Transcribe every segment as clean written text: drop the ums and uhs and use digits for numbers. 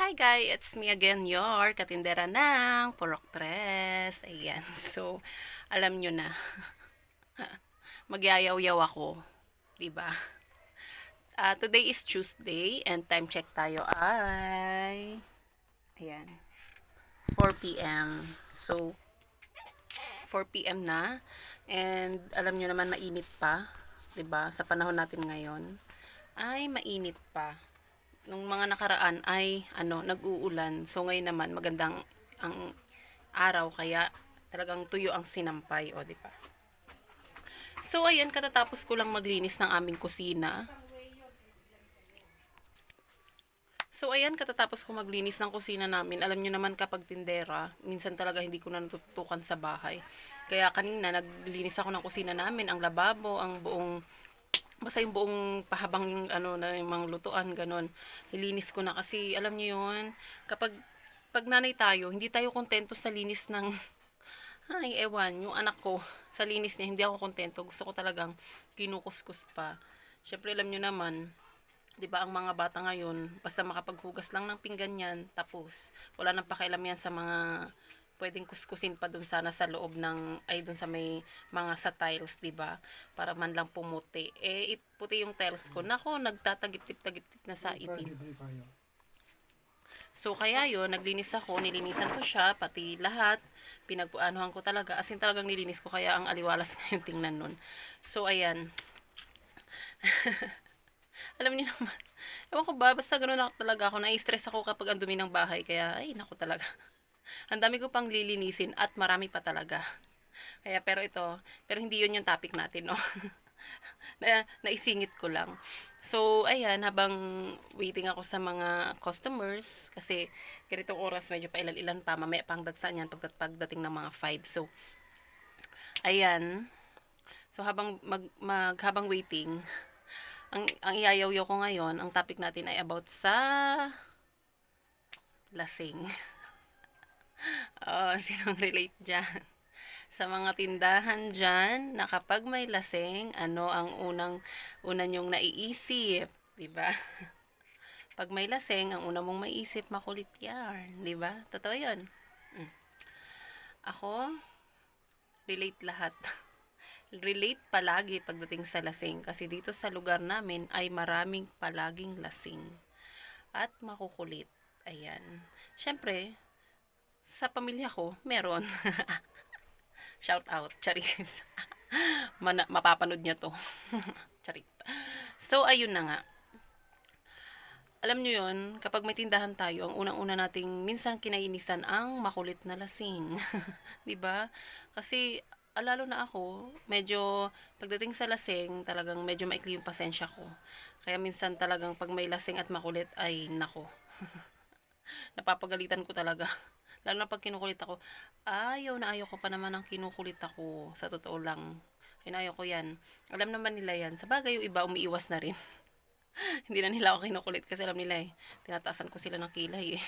Hi guys, it's me again, your katindera ng Purok Tres. Ayan, so alam nyo na, magyayaw-yaw ako, 'di ba? Today is Tuesday and time check tayo ay ayan, 4 p.m. So 4 p.m. na and alam nyo naman mainit pa, 'di ba? Sa panahon natin ngayon ay mainit pa. Nung mga nakaraan ay nag-uulan. So ngayon naman magandang ang araw kaya talagang tuyo ang sinampay, o di ba? So ayan, katatapos ko lang maglinis ng aming kusina. So ayan, katatapos ko maglinis ng kusina namin. Alam niyo naman kapag tindera, minsan talaga hindi ko na natutukan sa bahay. Kaya kanina naglinis ako ng kusina namin, ang lababo, ang buong basta yung buong pahabang na yung mga lutuan ganon. Nilinis ko na kasi alam niyo yun, kapag nanay tayo, hindi tayo kontento sa linis ng ay ewan, yung anak ko sa linis niya hindi ako kontento. Gusto ko talagang kinukuskus pa. Syempre alam niyo naman, 'di ba, ang mga bata ngayon, basta makapaghugas lang ng pinggan yan, tapos wala nang pakialam yan sa mga pwedeng kuskusin pa dun sana sa loob ng ay dun sa may mga sa tiles, 'di ba? Para man lang pumuti. Puti yung tiles ko. Nako, nagtatagip-tip na sa itim. So kaya yon, naglinis ako, nilinisan ko siya, pati lahat, pinagpuanuhan ko talaga, as in talagang nilinis ko, kaya ang aliwalas ngayon tingnan nun. So ayan, alam niyo naman, ewan ko ba, basta gano'n na talaga ako, nai-stress ako kapag ang dumi ng bahay, kaya ay naku talaga. Ang dami ko pang lilinisin at marami pa talaga. Kaya pero hindi yun yung topic natin, no? Naisingit ko lang. So, ayan, habang waiting ako sa mga customers, kasi ganitong oras medyo pa ilan-ilan pa, mamaya pang dagsan yan pagdating ng mga 5. So, ayan. So, habang waiting, ang iyayaw ko ngayon, ang topic natin ay about sa lasing. Oh, sinong relate dyan? Sa mga tindahan dyan, na kapag may lasing, ano ang una nyong naiisip, 'di ba? Pag may lasing, ang una mong maiisip, makulit yan, 'di ba? Totoo 'yun. Mm. Ako, relate lahat. Relate palagi pagdating sa lasing kasi dito sa lugar namin ay maraming palaging lasing at makukulit. Ayan. Syempre, sa pamilya ko, meron. Shout out, Charis. Mapapanood niya to. Charit. So, ayun na nga. Alam nyo yun, kapag may tindahan tayo, ang unang-una nating minsan kinainisan ang makulit na lasing. 'Di ba? Kasi, lalo na ako, medyo, pagdating sa lasing, talagang medyo maikli yung pasensya ko. Kaya minsan talagang pag may lasing at makulit, ay nako. Napapagalitan ko talaga. Lalo na pag kinukulit ako, ayaw na ayaw ko pa naman ang kinukulit ako. Sa totoo lang. Ayaw ko yan. Alam naman nila yan. Sa bagay, yung iba umiiwas na rin. Hindi na nila ako kinukulit kasi alam nila tinataasan ko sila ng kilay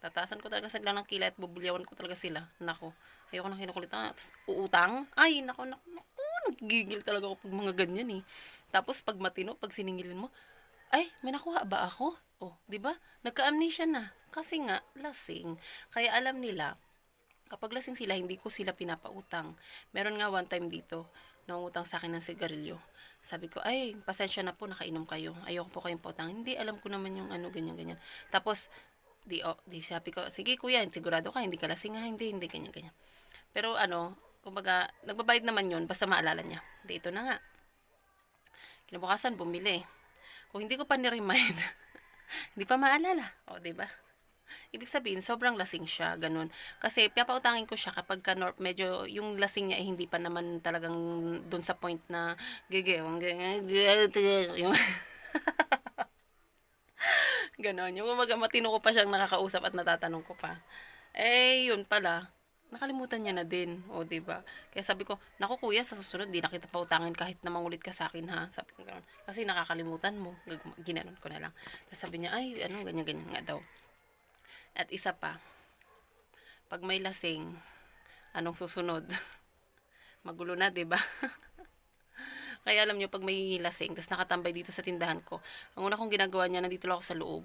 tataasan ko talaga sila ng kilay at bubulyawan ko talaga sila. Nako, ayoko nang kinukulit. Tapos uutang. Ay, nako, nagigil talaga ako pag mga ganyan Tapos pag matino, pag siningilin mo, ay, may nakuha ba ako? Oh, 'di ba? Nagka-amnesia na. Kasi nga lasing. Kaya alam nila, kapag lasing sila, hindi ko sila pinapautang. Meron nga one time dito, nangutang sa akin ng sigarilyo. Sabi ko, ay, pasensya na po, nakainom kayo. Ayoko po kayong pautang. Hindi, alam ko naman yung ganyan, ganyan. Tapos, di sabi ko, sige kuya, sigurado ka, hindi ka lasing ha, hindi, ganyan, ganyan. Pero kumbaga, nagbabayad naman yun, basta maalala niya. Di, ito na nga. Kinabukasan, bumili. Kung hindi ko pa ni-remind, hindi pa maalala. O, diba? Ibig sabihin, sobrang lasing siya, ganun. Kasi, papautangin ko siya kapag medyo, yung lasing niya ay hindi pa naman talagang dun sa point na, yung, ganon. Yung umaga, matino ko pa siyang nakakausap at natatanong ko pa. Yun pala, nakalimutan niya na din. O, diba? Kaya sabi ko, naku kuya, sa susunod, di na kita pautangin kahit na mangulit ka sa akin, ha? Sabi ko gano'n. Kasi nakakalimutan mo. Ginanon ko na lang. Tapos sabi niya, ay, ganyan nga daw. At isa pa, pag may lasing, anong susunod? Magulo na, 'di ba? Kaya alam niyo, pag may lasing, tapos nakatambay dito sa tindahan ko, ang una kong ginagawa niya, nandito lang ako sa loob.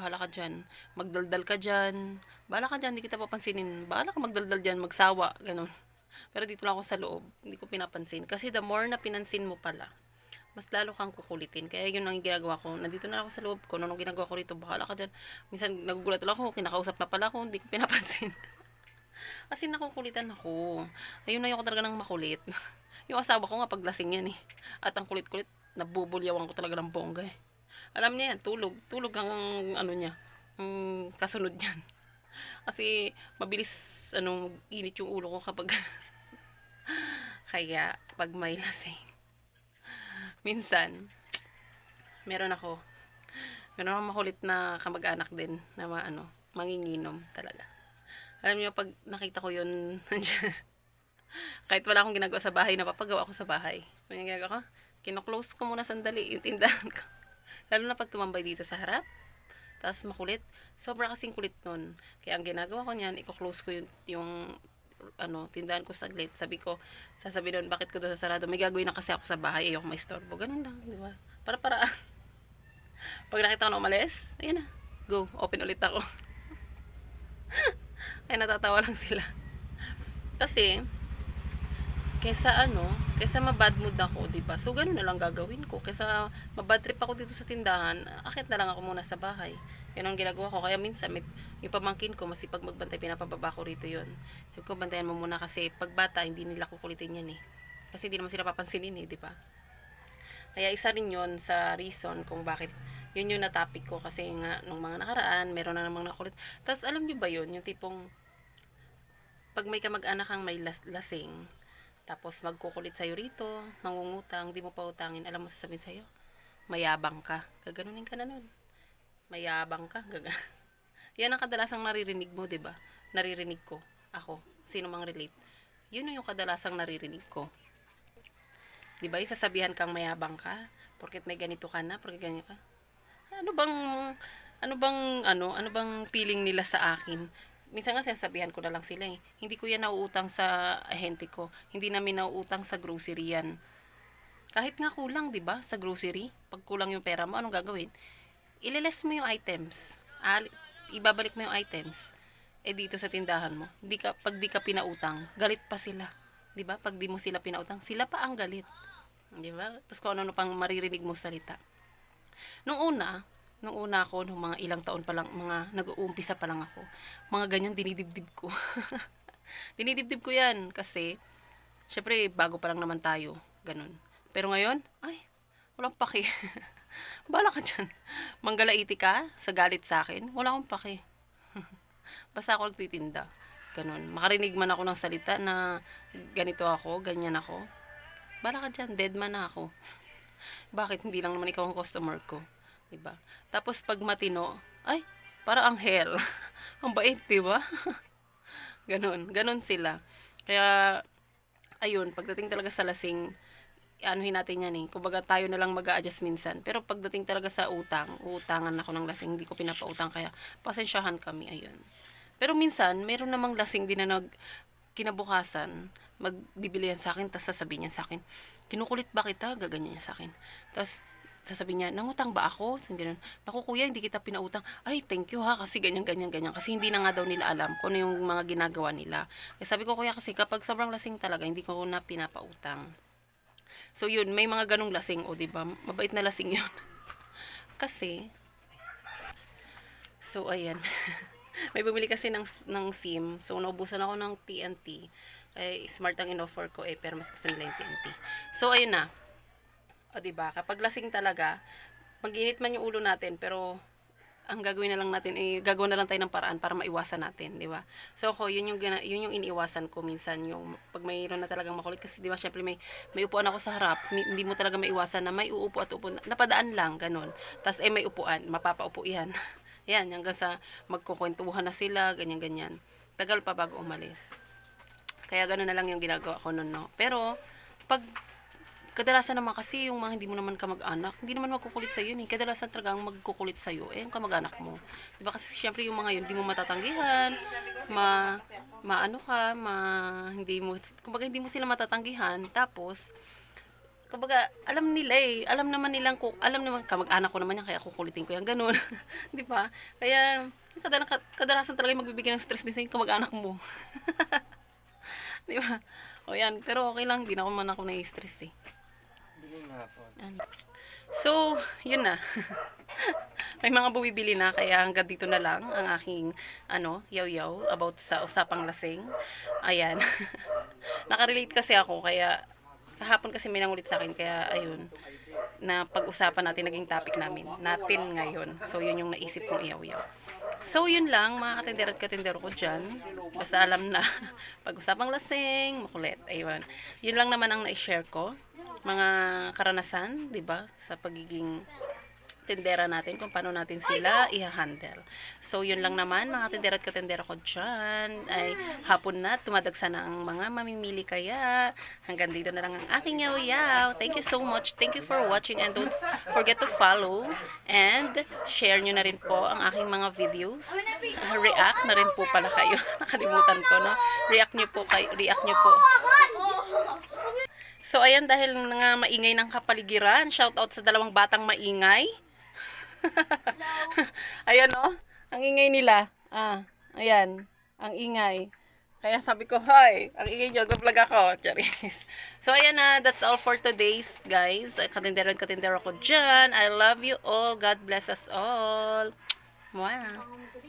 bahala ka diyan. Magdaldal ka diyan, bahala ka diyan, hindi kita papansinin. Bahala ka magdaldal diyan, magsawa, gano'n. Pero dito lang ako sa loob, hindi ko pinapansin. Kasi the more na pinansin mo pala, mas lalo kang kukulitin. Kaya yun ang ginagawa ko. Nandito na ako sa loob ko. Anong ginagawa ko rito? Bahala ka diyan. Minsan nagugulat lang ako, kinakausap na pala ako, hindi ko pinapansin. Kasi nakukulitan ako. Ayun na, ayoko talaga ng makulit. Yung asawa ko nga paglasing yan eh. At ang kulit-kulit, nabubulyawan ko talaga ng bongga eh. Alam niya yan, tulog. Tulog ang ano niya. Kasunod niyan. Kasi mabilis init yung ulo ko kapag kaya pag may lasing. Minsan, meron akong makulit na kamag-anak din na manginginom talaga. Alam niyo, pag nakita ko yun, kahit wala akong ginagawa sa bahay, napapagawa ako sa bahay. May ginagawa ko, kino-close ko muna sandali yung tindahan ko. Lalo na pag tumambay dito sa harap, tapos makulit. Sobra kasing kulit nun. Kaya ang ginagawa ko niyan, i-close ko yung tindahan ko saglit. Sasabi doon, bakit ko doon sa sarado? May gagawin na kasi ako sa bahay, ayoko maistorbo. Ganun lang, di ba? Para. Pag nakita ko na umalis, ayun na. Go, open ulit ako. Ay, natatawa lang sila. Kasi, kesa mabad mood ako, diba? So, ganun na lang gagawin ko. Kesa mabad trip ako dito sa tindahan, akit na lang ako muna sa bahay. Yan ang ginagawa ko. Kaya minsan, yung pamangkin ko, masipag magbantay, pinapababa ko rito yun. Sabi ko, bantayan mo muna kasi pag bata, hindi nila kukulitin yan eh. Kasi hindi naman sila papansinin eh, diba? Kaya isa rin yun sa reason kung bakit yun yung na-topic ko. Kasi nga, nung mga nakaraan, meron na namang nakulit. Tapos, alam nyo ba yun? Yung tipong, pag may kamag-anak kang may lasing, tapos magkukulit sa'yo rito, mangungutang, di mo pa utangin, alam mo sasabihin sa'yo, mayabang ka. Gaganunin ka na nun. Mayabang ka. Yan ang kadalasang naririnig mo, diba? Naririnig ko. Ako. Sino mang relate. Yun yung kadalasang naririnig ko. Diba? Isasabihan kang mayabang ka, porket may ganito ka na, porket ganyan ka. Ano bang feeling nila sa akin? Minsan nga sinasabihan ko na lang sila eh. Hindi ko yan nauutang sa ahente ko. Hindi namin nauutang sa grocery yan. Kahit nga kulang, 'di ba? Sa grocery, pag kulang yung pera mo, anong gagawin? Ililes mo yung items. Ibabalik mo yung items. Eh dito sa tindahan mo, pag di ka pinautang, galit pa sila. 'Di ba? Pag di mo sila pinautang, sila pa ang galit. 'Di ba? Tapos kung ano pang maririnig mo salita. Nung una ako, nung mga ilang taon pa lang, mga nag-uumpisa pa lang ako, mga ganyan dinidibdib ko. Dinidibdib ko yan kasi, syempre, bago pa lang naman tayo, ganun. Pero ngayon, ay, walang pake. Bala ka dyan. Manggalaiti ka sa galit sa akin, wala akong pake. Basta ako nagtitinda. Ganun. Makarinig man ako ng salita na ganito ako, ganyan ako. Bala ka dyan, dead man na ako. Bakit hindi lang naman ikaw ang customer ko? Diba? Tapos pag matino, ay, para anghel. Ang bait, diba? Ganon sila. Kaya, ayun, pagdating talaga sa lasing, anuhin natin yan eh. Kumbaga tayo na lang mag-a-adjust minsan. Pero pagdating talaga sa uutangan ako ng lasing, hindi ko pinapautang. Kaya, pasensyahan kami, ayun. Pero minsan, meron namang lasing din na kinabukasan, magbibilihan sa akin, tapos sasabihin niya sa akin, kinukulit ba kita? Gaganyan niya sa akin. Tapos, sasabihin niya, nangutang ba ako? Ganun. Naku kuya, hindi kita pinautang. Ay, thank you ha, kasi ganyan. Kasi hindi na nga daw nila alam kung ano yung mga ginagawa nila. Kaya sabi ko, kuya, kasi kapag sobrang lasing talaga, hindi ko na pinapautang. So yun, may mga ganong lasing, o diba? Mabait na lasing yun. Kasi, so ayan. May bumili kasi ng SIM. So, naubusan ako ng TNT. Smart ang in-offer ko pero mas gusto nila yung TNT. So, ayun na. O, diba? Kapag lasing talaga, mag-init man yung ulo natin, pero ang gagawin na lang natin, gagawa na lang tayo ng paraan para maiwasan natin, diba? So, ako, yun yung iniiwasan ko minsan, yung pag mayroon na talagang makulit, kasi diba, syempre may upuan ako sa harap, hindi mo talaga maiwasan na may uupo at upo, napadaan lang, ganun. Tapos, may upuan, mapapaupo yan. Yan, hanggang sa magkukwentuhan na sila, ganyan-ganyan. Tagal pa bago umalis. Kaya gano'n na lang yung ginagawa ko noon, no? Pero, pag kadalasan naman kasi yung mga hindi mo naman kamag-anak, hindi naman magkukulit sa'yo yun eh. Kadalasan talagang magkukulit sa'yo, yung kamag-anak mo. Diba kasi syempre yung mga yun, hindi mo matatanggihan, kumbaga hindi mo sila matatanggihan, tapos, kumbaga, alam nila eh. Alam naman, kamag-anak ko naman yan, kaya kukulitin ko yan, ganun. Di ba? Kaya, kadalasan talaga yung magbibigay ng stress din sa yung kamag-anak mo. Di ba? O yan, pero okay lang, di na ako nai-stress eh. Yan. So, yun na. May mga bumibili na, kaya hanggang dito na lang ang aking, yaw-yaw about sa usapang lasing. Ayan. Nakarelate kasi ako, kaya, kahapon kasi may nangulit sa akin, kaya, ayun, na pag-usapan natin, naging topic natin ngayon. So, yun yung naisip kong iyaw-yaw. So, yun lang, mga katindero at katindero ko dyan. Basta alam na, pag-usapang lasing, makulit. Ayun. Yun lang naman ang na-share ko. Mga karanasan, di ba, sa pagiging tindera natin, kung paano natin sila i-handle. So, yun lang naman, mga tindera at katindera ko dyan. Ay, hapon na, tumadagsa na ang mga mamimili, kaya hanggang dito na lang ang aking yaw-yaw. Thank you so much. Thank you for watching, and don't forget to follow and share nyo na rin po ang aking mga videos. React na rin po pala kayo. Nakalimutan ko, no? React nyo po. So, ayan, dahil nga maingay ng kapaligiran, shout out sa dalawang batang maingay. Ayan, oh. Ang ingay nila. Ayan. Ang ingay. Kaya sabi ko, hi, ang ingay nyo, mag-vlog ako. Charis. So, ayan na. That's all for today's, guys. Katindero at katindero ko dyan. I love you all. God bless us all. Wow.